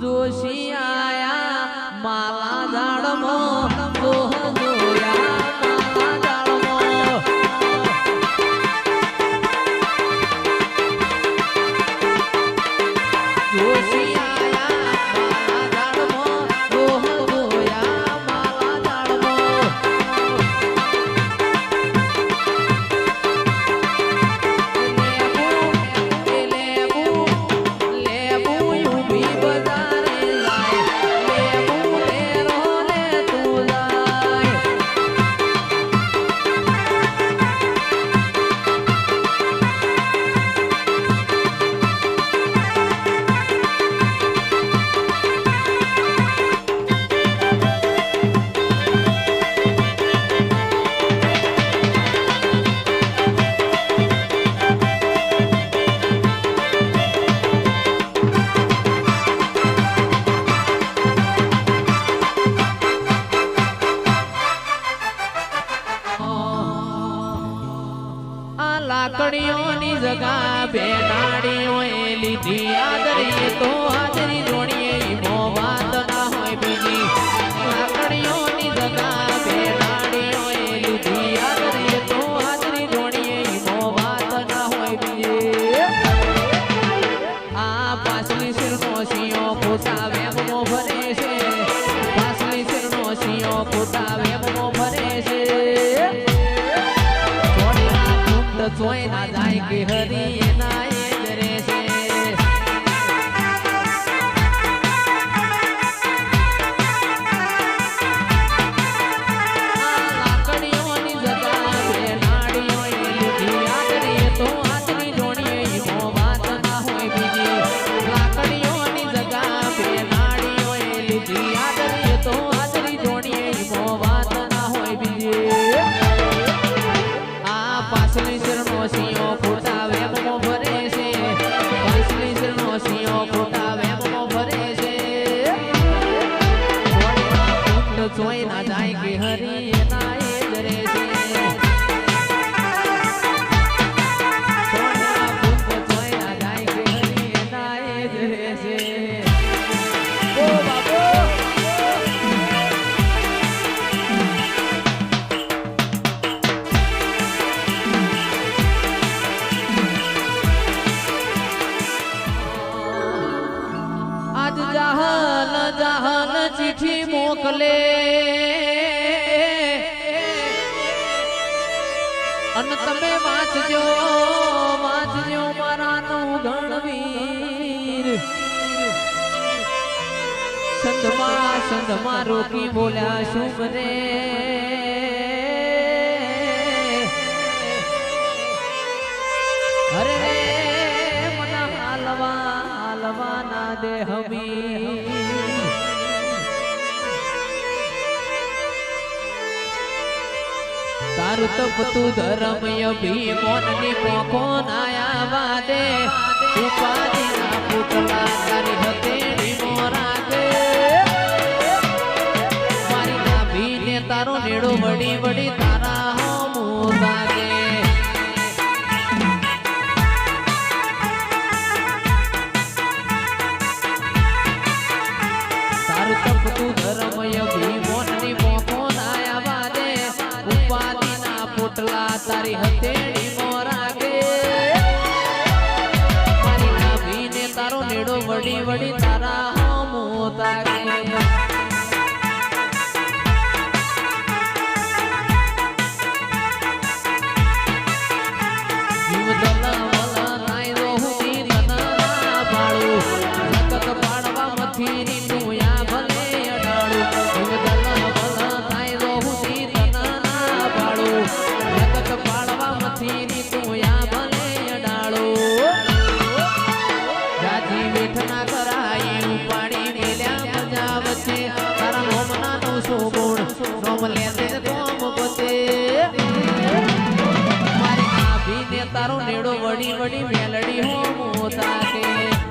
જોશી આયા માલા ઝાડમાં જોહ જોયા માલા ઝાડમાં જોશી લાકડીઓની જગા બેનાડીઓએ લીધી આદરી તો આદરી જોડીએ ઈમો વાત ના હોય બીજી લાકડીઓની જગા બેનાડીઓએ લીધી આદરી તો આદરી જોડીએ ઈમો વાત ના હોય બીજી આ પાછલી શિરનો સિંહો ખોટા વેમો ભરે છે પાછલી શિરનો સિંહો ખોટા વેમો ભરે છે જોઈ ના જાય કે હરી એના એ જરે છે લાકડીઓની જગા બેનાડીઓ લીધી આદરી તો આદરી જોડીએ ઈમો વાત ના હોય બીજી લાકડીઓની જગા બેનાડીઓ લીધી આદરી તો આદરી જોડીએ ઈમો વાત ના હોય બીજી પાછલી શિરનો સિંહો ખોટા વેમો ભરે છે પાછલી શિરનો સિંહો ખોટા વેમો ભરે છે જોઈ ના જાય કે હરી એના એ જરે છે જોઈ ના જાય કે હરી એના એ જરે છે ઓ બાબો જહાન જહાન ચિઠ્ઠી મોકલે અને તમે વાંચજો વાંચજો મારાનું ગણવીર સંધમાં રોકી બોલ્યા શુભ રે અરે મને હાલવા ના દે હમી તારું તપતું ધર્મ અભિમાનની પોખો નાયા વાદે ઉપાધિના પુતળા તારી હથેળી મોરા દે મારી નાભીને તારો નેડો વડી વડી તારા હોમું લાગે તપતું ધર્મ અભિમાનની પોખો નાયા વાદે ઉપાધિના પોટલા તારી હથેળી મોરાગે મારી નાભીને તારો નેડો વડી વડી તારા હોમો તાગે તારો નેડો વડી વડી મેલડી હો મોતા કે